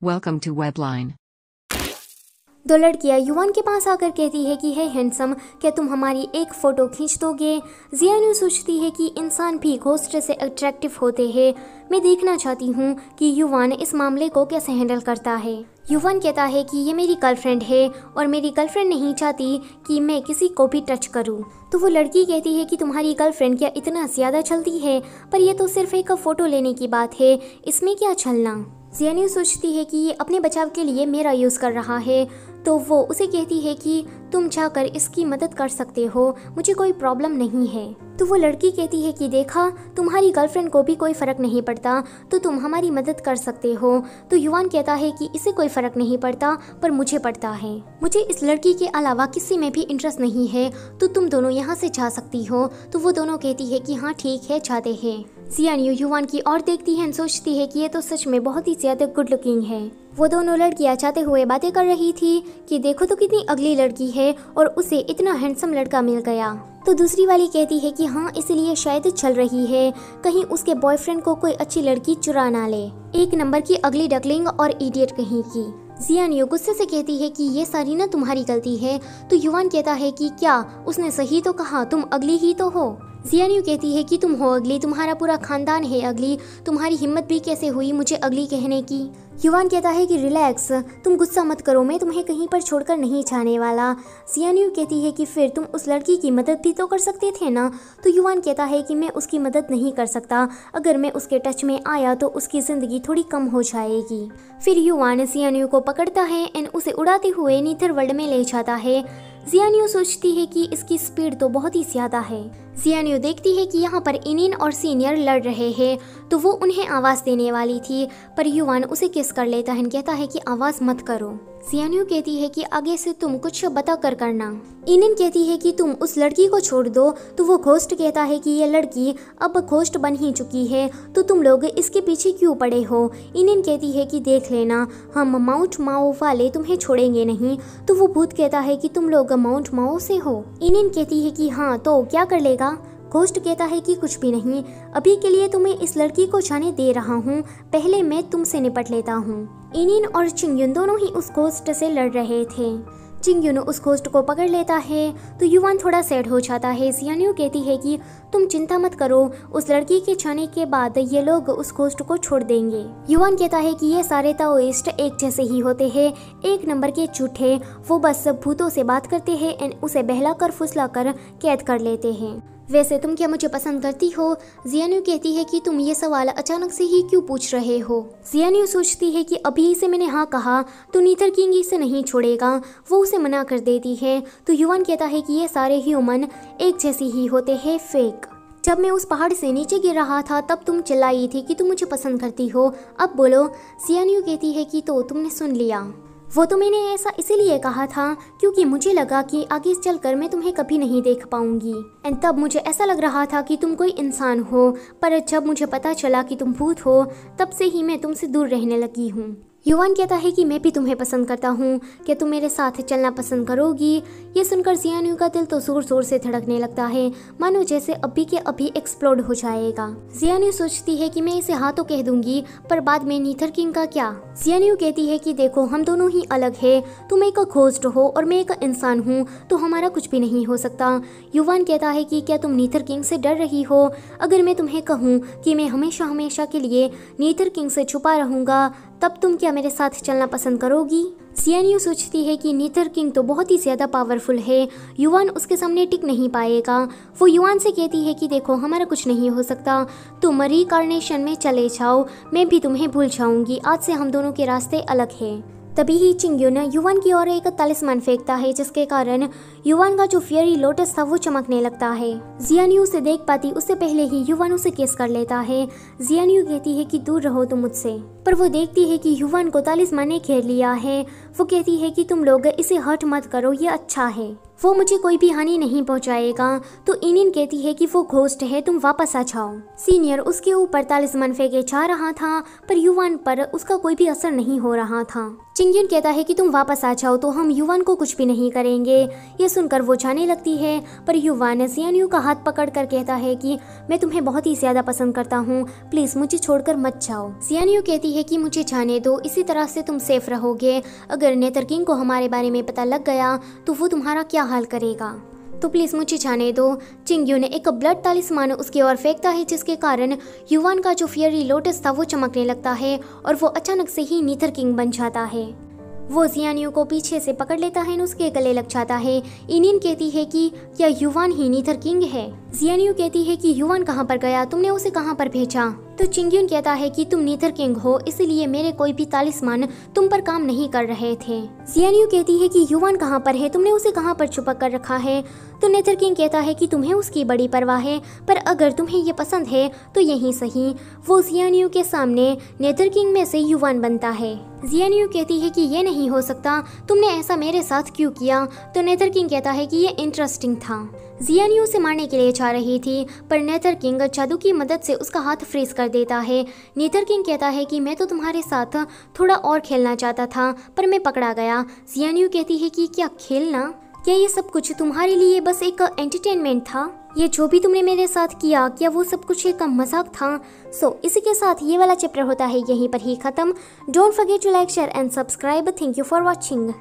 Welcome to Webline. दो लड़कियां युवान के पास आकर कहती है कि हे हैंडसम, क्या तुम हमारी एक फ़ोटो खींच दोगे। जियानु सोचती है कि इंसान भी घोस्ट से अट्रैक्टिव होते हैं। मैं देखना चाहती हूँ कि युवान इस मामले को कैसे हैंडल करता है। युवान कहता है कि ये मेरी गर्लफ्रेंड है और मेरी गर्लफ्रेंड नहीं चाहती कि मैं किसी को भी टच करूँ। तो वो लड़की कहती है कि तुम्हारी गर्लफ्रेंड क्या इतना ज़्यादा छलती है, पर ये तो सिर्फ एक फ़ोटो लेने की बात है, इसमें क्या छलना। जियानु सोचती है कि ये अपने बचाव के लिए मेरा यूज़ कर रहा है, तो वो उसे कहती है कि तुम चाहकर इसकी मदद कर सकते हो, मुझे कोई प्रॉब्लम नहीं है। तो वो लड़की कहती है कि देखा, तुम्हारी गर्लफ्रेंड को भी कोई फ़र्क नहीं पड़ता, तो तुम हमारी मदद कर सकते हो। तो युवान कहता है कि इसे कोई फ़र्क नहीं पड़ता, पर मुझे पड़ता है। मुझे इस लड़की के अलावा किसी में भी इंटरेस्ट नहीं है, तो तुम दोनों यहाँ से जा सकती हो। तो वो दोनों कहती है कि हाँ ठीक है, जाते हैं। जियानु युवान की ओर देखती है और सोचती है कि ये तो सच में बहुत ही ज़्यादा गुड लुकिंग है। वो दोनों लड़कियां चाहते हुए बातें कर रही थी कि देखो तो कितनी अगली लड़की है और उसे इतना हैंडसम लड़का मिल गया। तो दूसरी वाली कहती है कि हाँ, इसलिए शायद चल रही है, कहीं उसके बॉयफ्रेंड को कोई अच्छी लड़की चुरा ना ले। एक नंबर की अगली डकलिंग और इडियट कहीं की। जियानु गुस्से से कहती है कि ये सारी ना तुम्हारी गलती है। तो युवान कहता है कि क्या उसने सही तो कहा, तुम अगली ही तो हो। जियानु कहती है कि तुम हो अगली, तुम्हारा पूरा खानदान है अगली, तुम्हारी हिम्मत भी कैसे हुई मुझे अगली कहने की। युवान कहता है कि रिलैक्स, तुम गुस्सा मत करो, मैं तुम्हें कहीं पर छोड़कर नहीं जाने वाला। जियानु कहती है कि फिर तुम उस लड़की की मदद भी तो कर सकते थे ना। तो युवान कहता है कि मैं उसकी मदद नहीं कर सकता, अगर मैं उसके टच में आया तो उसकी ज़िंदगी थोड़ी कम हो जाएगी। फिर युवान जियानु को पकड़ता है एंड उसे उड़ाते हुए नीथर वर्ल्ड में ले जाता है। जियानु सोचती है कि इसकी स्पीड तो बहुत ही ज़्यादा है। जियानु देखती है कि यहाँ पर इनिन और सीनियर लड़ रहे हैं, तो वो उन्हें आवाज़ देने वाली थी, पर युवान उसे किस कर लेता है, कहता है कि आवाज़ मत करो। जियानु कहती है कि आगे से तुम कुछ बता कर करना। इनिन कहती है कि तुम उस लड़की को छोड़ दो। तो वो घोस्ट कहता है कि ये लड़की अब घोस्ट बन ही चुकी है, तो तुम लोग इसके पीछे क्यों पड़े हो। इनिन कहती है कि देख लेना, हम माउंट माओ वाले तुम्हें छोड़ेंगे नहीं। तो वो भूत कहता है कि तुम लोग माउंट माओ से हो। इनिन कहती है कि हाँ, तो क्या कर लेगा। घोस्ट कहता है कि कुछ भी नहीं, अभी के लिए तुम्हें इस लड़की को जाने दे रहा हूँ, पहले मैं तुमसे निपट लेता हूँ। इनिन और चिंगयुन दोनों ही उस घोस्ट से लड़ रहे थे। चिंगयुन उस घोस्ट को पकड़ लेता है, तो युवान थोड़ा सैड हो जाता है। जियानु कहती है कि तुम चिंता मत करो, उस लड़की के जाने के बाद ये लोग उस घोस्ट को छोड़ देंगे। युवान कहता है कि ये सारे ताओइस्ट एक जैसे ही होते हैं, एक नंबर के झूठे, वो बस भूतों से बात करते हैं एंड उसे बहलाकर फुसलाकर कैद कर लेते हैं। वैसे तुम क्या मुझे पसंद करती हो। जियानु कहती है कि तुम ये सवाल अचानक से ही क्यों पूछ रहे हो। जियानु सोचती है कि अभी से मैंने हाँ कहा तो नीथर किंग इसे नहीं छोड़ेगा, वो उसे मना कर देती है। तो युवान कहता है कि ये सारे ह्यूमन एक जैसे ही होते हैं, फेक। जब मैं उस पहाड़ से नीचे गिर रहा था तब तुम चिल्लाई थी कि तुम मुझे पसंद करती हो, अब बोलो। जियानु कहती है कि तो तुमने सुन लिया, वो तो मैंने ऐसा इसीलिए कहा था क्योंकि मुझे लगा कि आगे चलकर मैं तुम्हें कभी नहीं देख पाऊंगी। एंड तब मुझे ऐसा लग रहा था कि तुम कोई इंसान हो, पर जब मुझे पता चला कि तुम भूत हो, तब से ही मैं तुमसे दूर रहने लगी हूँ। युवान कहता है कि मैं भी तुम्हें पसंद करता हूँ, क्या तुम मेरे साथ चलना पसंद करोगी। ये सुनकर जियानु का दिल तो जोर जोर से धड़कने लगता है, मानो जैसे अभी के अभी एक्सप्लोड हो जाएगा। जियानु सोचती है कि मैं इसे हाँ तो कह दूंगी, पर बाद में नीथर किंग का क्या। जियानु कहती है कि देखो, हम दोनों ही अलग है, तुम एक घोस्ट हो और मैं एक इंसान हूँ, तो हमारा कुछ भी नहीं हो सकता। युवान कहता है कि क्या तुम नीथर किंग से डर रही हो। अगर मैं तुम्हें कहूँ कि मैं हमेशा हमेशा के लिए नीथर किंग से छुपा रहूंगा, तब तुम क्या मेरे साथ चलना पसंद करोगी। जियानु सोचती है कि नीथर किंग तो बहुत ही ज़्यादा पावरफुल है, युवान उसके सामने टिक नहीं पाएगा। वो युवान से कहती है कि देखो, हमारा कुछ नहीं हो सकता, तुम रीकार्नेशन में चले जाओ, मैं भी तुम्हें भूल जाऊंगी, आज से हम दोनों के रास्ते अलग हैं। तभी ही चिंगयुन युवान की ओर एक तलिस्मान फेंकता है, जिसके कारण युवान का जो फेयरी लोटस था वो चमकने लगता है। जियानु उसे देख पाती उससे पहले ही युवान उसे किस कर लेता है। जियानु कहती है कि दूर रहो तुम मुझसे, पर वो देखती है कि युवान को तलिस्मान ने घेर लिया है। वो कहती है कि तुम लोग इसे हर्ट मत करो, ये अच्छा है, वो मुझे कोई भी हानि नहीं पहुंचाएगा। तो इनिन कहती है कि वो घोस्ट है, तुम वापस आ जाओ। सीनियर उसके ऊपर तलिस्मान फेंके जा रहा था, पर युवान पर उसका कोई भी असर नहीं हो रहा था। चिंगयुन कहता है कि तुम वापस आ जाओ तो हम युवान को कुछ भी नहीं करेंगे। ये सुनकर वो जाने लगती है, पर युवान जियानु का हाथ पकड़कर कहता है कि मैं तुम्हें बहुत ही ज्यादा पसंद करता हूँ, प्लीज मुझे छोड़कर मत जाओ। जियानु कहती कहती है कि मुझे जाने दो, इसी तरह से तुम सेफ रहोगे। अगर नेथर किंग को हमारे बारे में पता लग गया तो वो तुम्हारा क्या हाल करेगा, तो प्लीज़ मुझे जाने दो। चिंग्यू ने एक ब्लड तालिस्मान उसकी ओर फेंकता है, जिसके कारण युवान का जो फियरी लोटस था वो चमकने लगता है और वो अचानक से ही नेथर किंग बन जाता है। वो जियानियो को पीछे से पकड़ लेता है और उसके गले लग जाता है। इनिन कहती है कि क्या युवान ही नेथर किंग है। जियानियो कहती है कि युवान कहाँ पर गया, तुमने उसे कहाँ पर भेजा। तो चिंग्यून कहता है कि तुम नेथर किंग हो, इसलिए मेरे कोई भी तालिस्मान तुम पर काम नहीं कर रहे थे। जियानियो कहती है कि युवान कहाँ पर है, तुमने उसे कहाँ पर छुपा कर रखा है। तो नेथर किंग कहता है कि तुम्हें उसकी बड़ी परवाह है, पर अगर तुम्हें ये पसंद है तो यही सही। वो जियानियो के सामने नेथर किंग में से युवान बनता है। जियानियो कहती है कि ये नहीं हो सकता, तुमने ऐसा मेरे साथ क्यों किया। तो नेथर किंग कहता है कि ये इंटरेस्टिंग था। जियानियो उसे मारने के लिए जा रही थी, पर नेथर किंग जादू की मदद से उसका हाथ फ्रीज कर देता है। नेथर किंग कहता है कि मैं तो तुम्हारे साथ थोड़ा और खेलना चाहता था, पर मैं पकड़ा गया। जियानियो कहती है कि क्या खेलना, क्या ये सब कुछ तुम्हारे लिए बस एक एंटरटेनमेंट था। ये जो भी तुमने मेरे साथ किया, क्या वो सब कुछ एक मजाक था। सो इसी के साथ ये वाला चैप्टर होता है यहीं पर ही खत्म। Don't forget to like, share and subscribe. Thank you for watching.